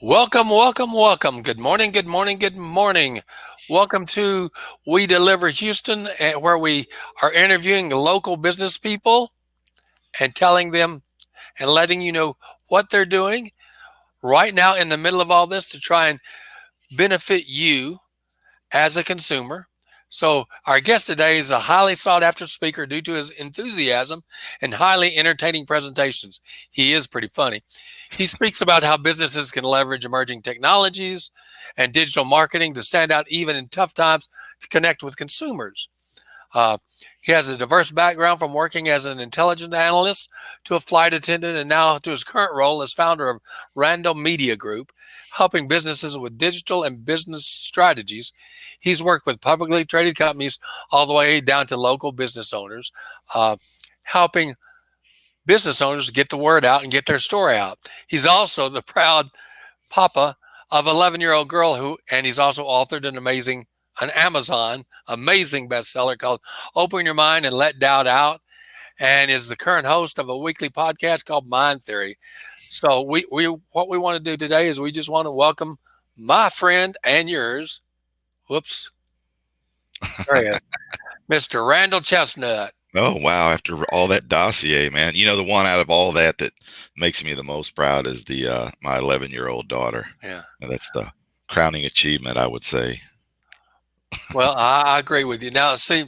Welcome, welcome, welcome. Good morning, good morning, good morning. Welcome to We Deliver Houston, where we are interviewing local business people and telling them and letting you know what they're doing right now in the middle of all this to try and benefit you as a consumer. So, our guest today is a highly sought after speaker due to his enthusiasm and highly entertaining presentations. He is pretty funny. He speaks about how businesses can leverage emerging technologies and digital marketing to stand out even in tough times to connect with consumers. Uh, he has a diverse background from working as an intelligence analyst to a flight attendant and now to his current role as founder of Randall Media Group, helping businesses with digital and business strategies. He's worked with publicly traded companies all the way down to local business owners, uh, helping business owners get the word out and get their story out. He's also the proud papa of 11-year-old girl and he's also authored an Amazon amazing bestseller called Open Your Mind and Let Doubt Out, and is the current host of a weekly podcast called Mind Theory. So we what we want to do today is we just want to welcome my friend and yours. Whoops, there he is, Mr. Randall Chesnutt. Oh wow! After all that dossier, man, the one out of all that makes me the most proud is the my 11-year-old daughter. Yeah. That's the crowning achievement, I would say. Well, I agree with you. Now, see,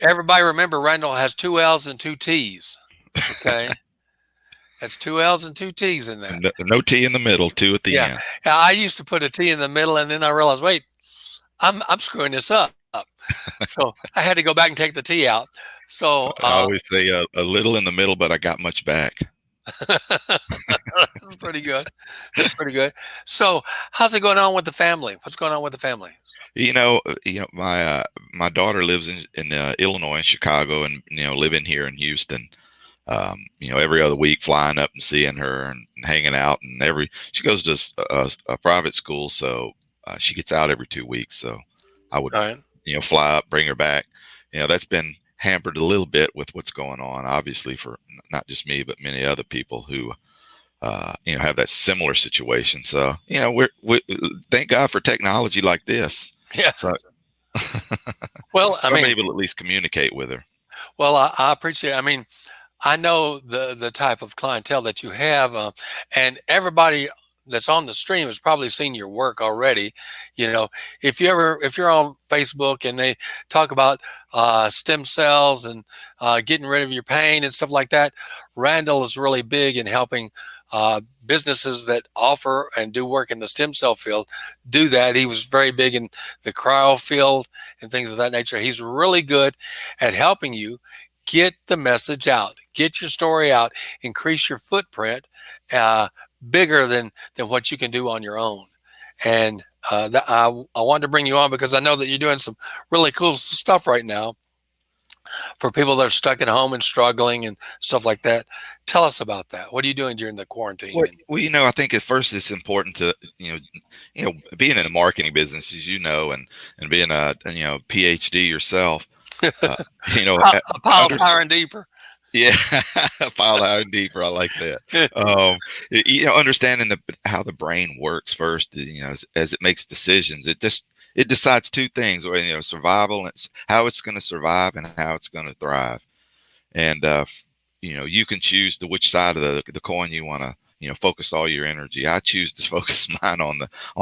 everybody remember Randall has two L's and two T's. Okay. That's two L's and two T's in that. No T in the middle, two at the Yeah. end. Yeah, I used to put a T in the middle and then I realized, wait, I'm screwing this up. So I had to go back and take the T out. So I always say a little in the middle, but I got much back. that's pretty good. That's pretty good. So how's it going on with the family? What's going on with the family? My daughter lives in Illinois, in Chicago, and living here in Houston. Every other week flying up and seeing her and hanging out, and she goes to a private school, so she gets out every 2 weeks. So I would, All right. fly up, bring her back. That's been hampered a little bit with what's going on, obviously, for not just me, but many other people who, have that similar situation. So, we thank God for technology like this. Yeah. So, Well, I so I'm mean, able to at least communicate with her. well, I appreciate. I mean, I know the type of clientele that you have, and everybody that's on the stream has probably seen your work already. You know, if you're on Facebook and they talk about stem cells and getting rid of your pain and stuff like that, Randall is really big in helping businesses that offer and do work in the stem cell field do that. He was very big in the cryo field and things of that nature. He's really good at helping you get the message out, get your story out, increase your footprint uh, bigger than what you can do on your own. And I wanted to bring you on because I know that you're doing some really cool stuff right now for people that are stuck at home and struggling and stuff like that. Tell us about that. What are you doing during the quarantine? I think at first it's important to, being in the marketing business, as and being a, PhD yourself, uh, you know, uh, A pile under, higher and deeper. yeah, filed out and deeper. I like that. Understanding how the brain works first, as it makes decisions, it decides two things, or, survival, and it's how it's going to survive and how it's going to thrive. And you can choose to which side of the coin you want to focus all your energy. I choose to focus mine on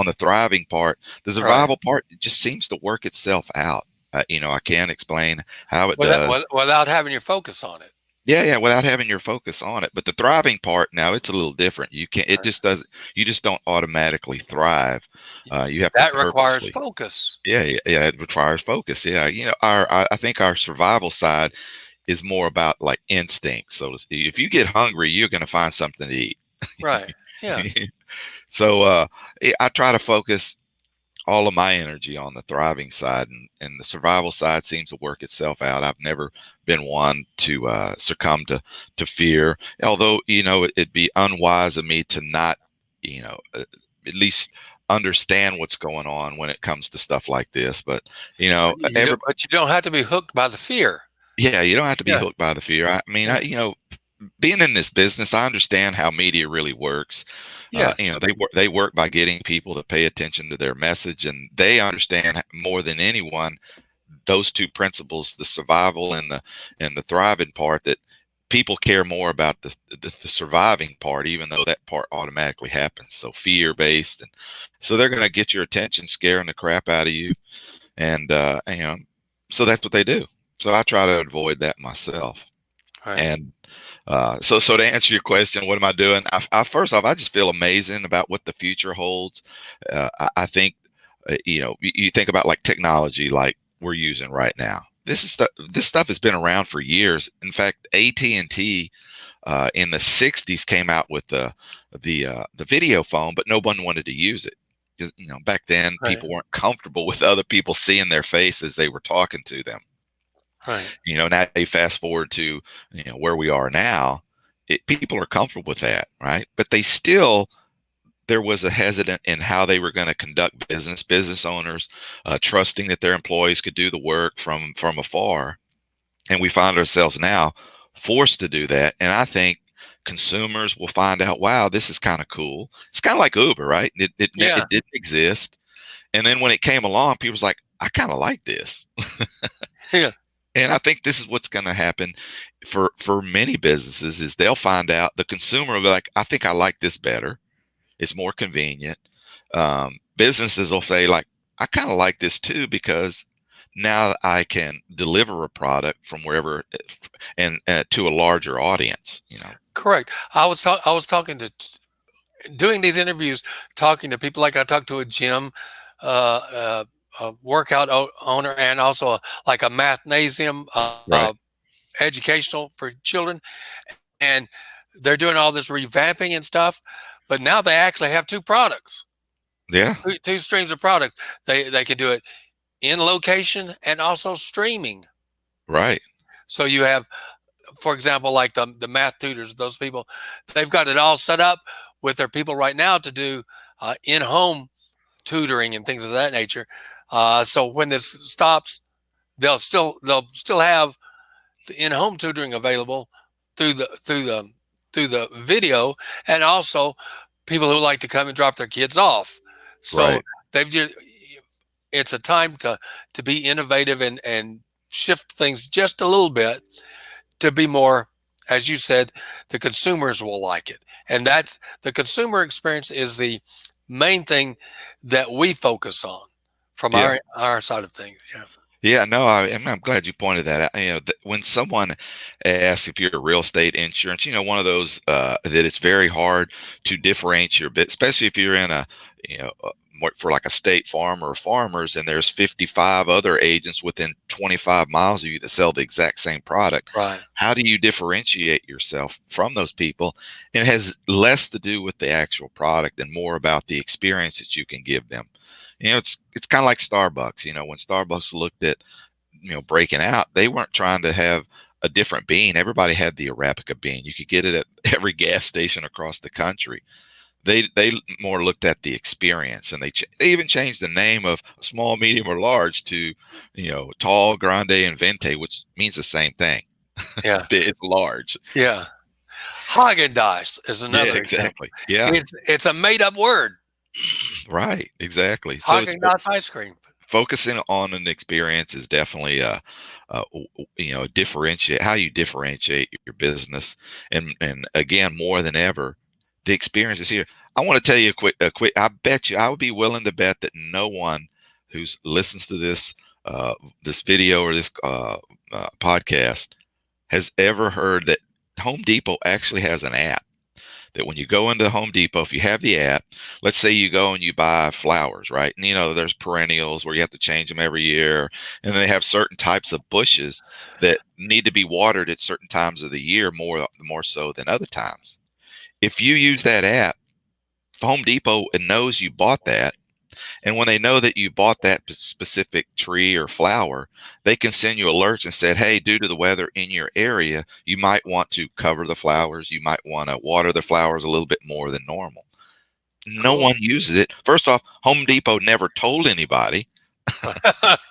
the thriving part. The Right. survival part, it just seems to work itself out. I can't explain how it does. Without having your focus on it. Yeah, without having your focus on it. But the thriving part, now it's a little different. You can't. It Right. just doesn't. You just don't automatically thrive. You have to That requires purposely. focus. Yeah. It requires focus. Yeah, I think our survival side is more about like instinct. So to speak. If you get hungry, you're going to find something to eat. Right. Yeah. So I try to focus all of my energy on the thriving side, and the survival side seems to work itself out. I've never been one to succumb to fear, although it'd be unwise of me to not at least understand what's going on when it comes to stuff like this. But every But you don't have to be hooked by the fear. yeah, you don't have to be Yeah. hooked by the fear. I mean, Yeah. being in this business, I understand how media really works. Yes. They work by getting people to pay attention to their message, and they understand more than anyone those two principles, the survival and the thriving part, that people care more about the surviving part, even though that part automatically happens. So fear based, and so they're going to get your attention, scaring the crap out of you, and so that's what they do. So I try to avoid that myself. Right. And so to answer your question, what am I doing? First off, I just feel amazing about what the future holds. I think, you think about like technology, like we're using right now. This stuff has been around for years. In fact, AT&T in the '60s came out with the video phone, but no one wanted to use it because back then Right. people weren't comfortable with other people seeing their faces they were talking to them. Right. Now you fast forward to where we are now. People are comfortable with that, right? But there was a hesitant in how they were going to conduct business owners trusting that their employees could do the work from afar, and we find ourselves now forced to do that. And I think consumers will find out, wow, this is kind of cool. It's kind of like Uber, right? Yeah. It didn't exist, and then when it came along, people was like, I kind of like this. Yeah. And I think this is what's going to happen for many businesses is they'll find out, the consumer will be like, I think I like this better. It's more convenient. Businesses will say like, I kind of like this too because now I can deliver a product from wherever and to a larger audience. Correct. I was talking to doing these interviews, talking to people like I talked to a gym, a workout owner, and also like a mathnasium, Right. educational for children, and they're doing all this revamping and stuff. But now they actually have two products, Yeah. two streams of product. They can do it in location and also streaming. Right. So you have, for example, like the math tutors, those people, they've got it all set up with their people right now to do in home tutoring and things of that nature. So when this stops, they'll still have the in home tutoring available through the video, and also people who like to come and drop their kids off. So Right. they've just it's a time to be innovative and shift things just a little bit to be more, as you said, the consumers will like it. And that's the consumer experience is the main thing that we focus on from Yeah. our side of things. Yeah. Yeah, no, I'm glad you pointed that out. When someone asks if you're a real estate insurance, one of those that it's very hard to differentiate your bit, especially if you're in for like a State Farm or Farmers, and there's 55 other agents within 25 miles of you that sell the exact same product. Right. How do you differentiate yourself from those people? And it has less to do with the actual product and more about the experience that you can give them. It's kind of like Starbucks. When Starbucks looked at breaking out, they weren't trying to have a different bean. Everybody had the Arabica bean. You could get it at every gas station across the country. They more looked at the experience, and they even changed the name of small, medium, or large to tall, grande, and venti, which means the same thing. Yeah. It's large. Yeah. Haagen Dazs is Yeah, another example. exactly. Yeah, It's a made up word. right. Exactly. So it's Haagen Dazs ice cream. focusing on an experience is definitely differentiate how you differentiate your business, and again, more than ever, the experience is here. I want to tell you a quick. I bet you, I would be willing to bet that no one who's listens to this video or this podcast has ever heard that Home Depot actually has an app, that when you go into Home Depot, if you have the app, let's say you go and you buy flowers, right? And there's perennials where you have to change them every year, and they have certain types of bushes that need to be watered at certain times of the year, more so than other times. If you use that app, Home Depot knows you bought that, and when they know that you bought that specific tree or flower, they can send you alerts and said, hey, due to the weather in your area, you might want to cover the flowers. You might want to water the flowers a little bit more than normal. No Cool. one uses it. First off, Home Depot never told anybody. So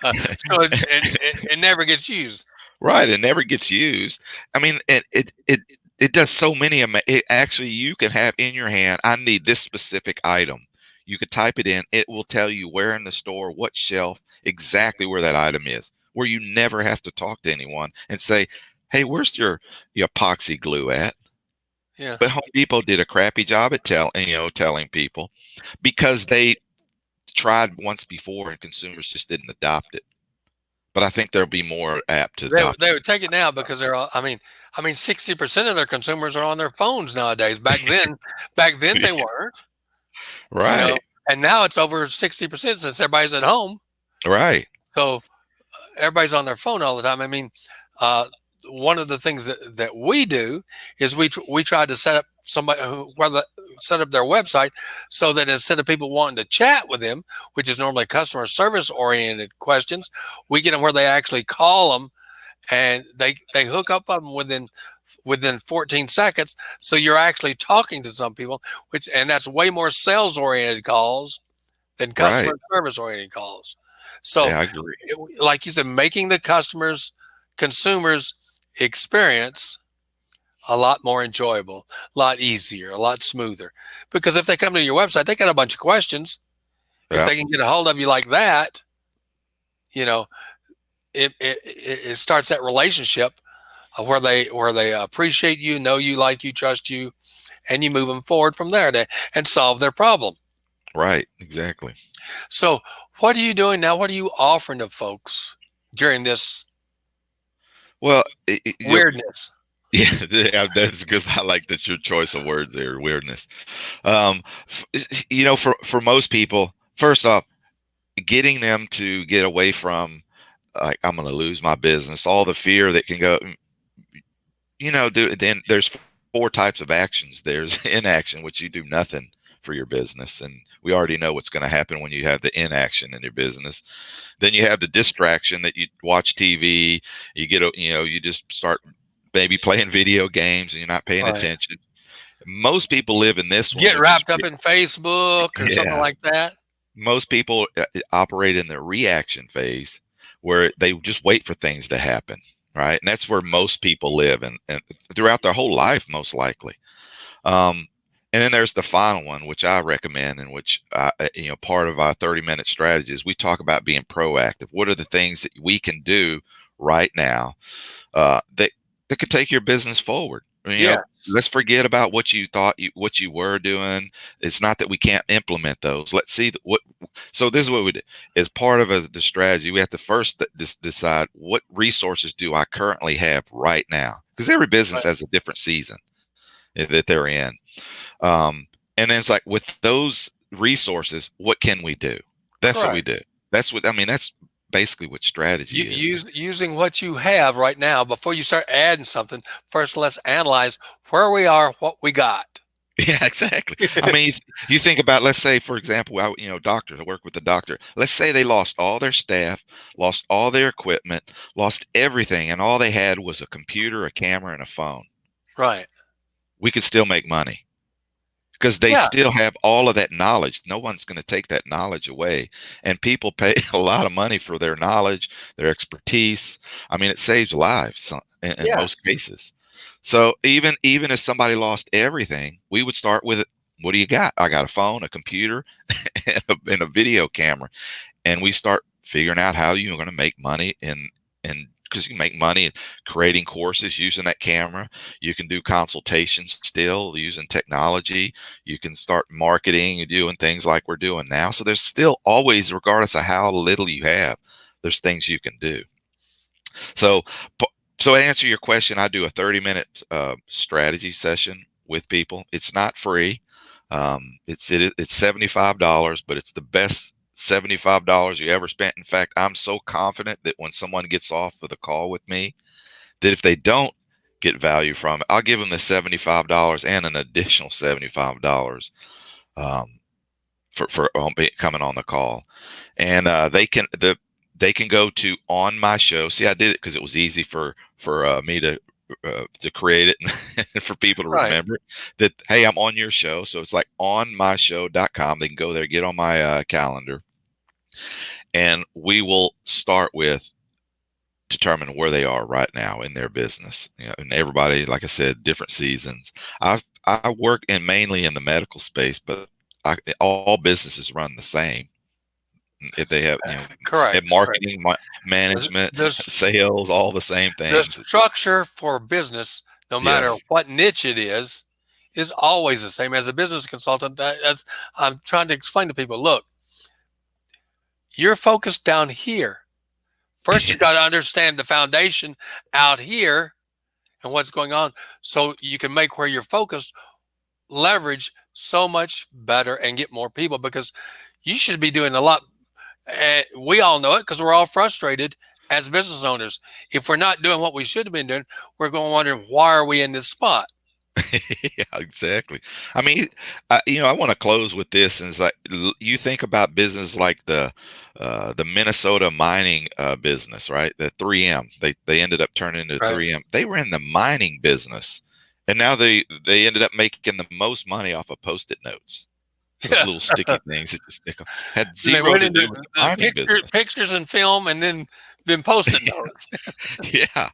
it never gets used. Right, it never gets used. I mean, it. It does so many. It actually, you can have in your hand, I need this specific item. You could type it in. It will tell you where in the store, what shelf, exactly where that item is, where you never have to talk to anyone and say, "Hey, where's your epoxy glue at?" Yeah. But Home Depot did a crappy job at telling people because they tried once before and consumers just didn't adopt it. But I think they'll be more apt to adopt They it. would take it now because they're all, I mean 60% of their consumers are on their phones nowadays. Back then they weren't, you know, Right. and now it's over 60% since everybody's at home. Right. So everybody's on their phone all the time. I mean, uh, one of the things that we do is we try to set up somebody who where the set up their website so that instead of people wanting to chat with them, which is normally customer service oriented questions, we get them where they actually call them and they hook up on them within 14 seconds. So you're actually talking to some people, which and that's way more sales oriented calls than Right. customer service oriented calls. So, Yeah, I agree. like you said, making the consumers experience a lot more enjoyable, a lot easier, a lot smoother. Because if they come to your website, they got a bunch of questions. If Yeah. they can get a hold of you like that, you know, it starts that relationship where they appreciate you, know you, like you, trust you, and you move them forward from there and solve their problem. Right. Exactly. So, what are you doing now? What are you offering to folks during this Well, weirdness? yeah, yeah, that's good. I like that your choice of words there, weirdness. Um, for most people, first off, getting them to get away from like I'm going to lose my business, all the fear that can go. Then there's four types of actions. There's inaction, which you do nothing for your business, and we already know what's going to happen when you have the inaction in your business. Then you have the distraction that you watch TV, you just start maybe playing video games and you're not paying Right. attention. Most people live in this one, Get which is wrapped up in Facebook or something yeah. like that. Most people operate in the reaction phase where they just wait for things to happen, right? And that's where most people live and throughout their whole life, most likely. Um, and then there's the final one, which I recommend, and which part of our 30-minute strategy is we talk about being proactive. What are the things that we can do right now that could take your business forward? Yes. Let's forget about what you thought what you were doing. It's not that we can't implement those. Let's see what. So this is what we do. As part of the strategy, we have to first decide what resources do I currently have right now, because every business Right. has a different season that they're in. Um, and then it's like with those resources, what can we do? That's what we Correct. do. That's what I mean. That's basically what strategy is. Using what you have right now before you start adding something. First, let's analyze where we are, what we got. Yeah, exactly. I mean, you think about, let's say, for example, doctors. I work with the doctor. Let's say they lost all their staff, lost all their equipment, lost everything, and all they had was a computer, a camera, and a phone. Right. We could still make money because they Yeah. still have all of that knowledge. No one's going to take that knowledge away. And people pay a lot of money for their knowledge, their expertise. I mean, it saves lives in Yes. most cases. So even if somebody lost everything, we would start with, what do you got? I got a phone, a computer, and a video camera, and we start figuring out how you're going to make money in because you can make money creating courses using that camera. You can do consultations still using technology. You can start marketing and doing things like we're doing now. So there's still always, regardless of how little you have, there's things you can do. So, so to answer your question, I do a 30-minute strategy session with people. It's not free. It's $75, but it's the best $75 you ever spent. In fact, I'm so confident that when someone gets off with a call with me, that if they don't get value from it, I'll give them the $75 and an additional $75 um, for coming on the call. And they can go to on my show. See, I did it because it was easy for me to create it and for people to Right. remember it, that hey, I'm on your show. So it's like onmyshow.com. They can go there, get on my calendar, and we will start with determine where they are right now in their business. And everybody, like I said, different seasons. I work in mainly in the medical space, but all businesses run the same. If they have, have Correct. Correct. marketing, management, This sales, all the same the things. structure for business, no matter Yes. what niche it is always the same. As a business consultant, that's I'm trying to explain to people. Look, you're focused down here. First, you got to understand the foundation out here and what's going on, so you can make where you're focused leverage so much better and get more people because you should be doing a lot. We all know it because we're all frustrated as business owners. If we're not doing what we should have been doing, we're going to wonder why are we in this spot. Yeah, exactly. I mean, I want to close with this, and it's like you think about business like the Minnesota mining business, right? The 3M. They ended up turning into Right? 3M. They were in the mining business, and now they ended up making the most money off of Post-it notes. Those Yeah. little sticky things that you stick on had And they zero went to into do with the the mining business. pictures and film, and then post-it notes. Yeah.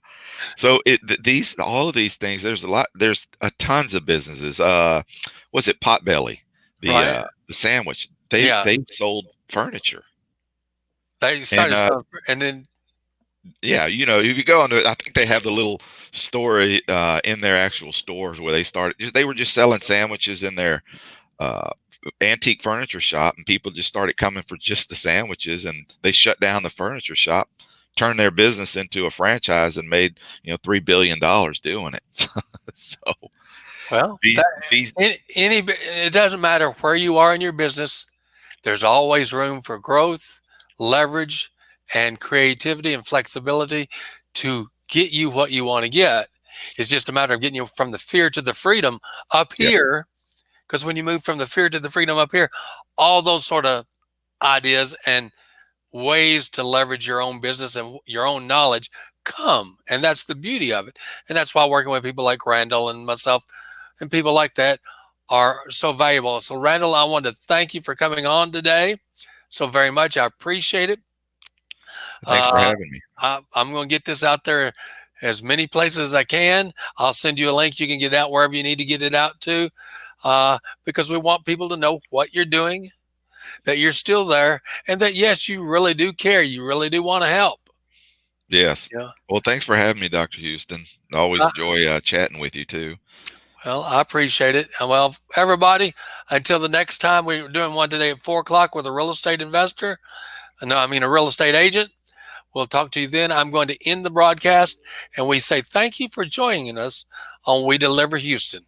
So these all of these things, there's a tons of businesses. Was it Potbelly? Right? The sandwich. They Yeah. they sold furniture. They And started selling, and then yeah, if you go into it, I think they have the little story in their actual stores where they were just selling sandwiches in their uh antique furniture shop, and people just started coming for just the sandwiches, and they shut down the furniture shop, turned their business into a franchise, and made $3 billion doing it. So well, these these it doesn't matter where you are in your business. There's always room for growth, leverage, and creativity and flexibility to get you what you want to get. It's just a matter of getting you from the fear to the freedom up yeah, here. Because when you move from the fear to the freedom up here, all those sort of ideas and ways to leverage your own business and your own knowledge come. And that's the beauty of it. And that's why working with people like Randall and myself and people like that are so valuable. So, Randall, I want to thank you for coming on today so very much. I appreciate it. thanks for Uh, having me. I'm going to get this out there as many places as I can. I'll send you a link. You can get it out wherever you need to get it out to, because we want people to know what you're doing, that you're still there, and that, yes, you really do care. You really do want to help. Yes. Yeah. Well, thanks for having me, Dr. Houston. I always Uh, enjoy chatting with you too. well, I appreciate it. Well, everybody, until the next time, we're doing one today at 4 o'clock with a real estate investor. No, I mean a real estate agent. We'll talk to you then. I'm going to end the broadcast, and we say thank you for joining us on We Deliver Houston.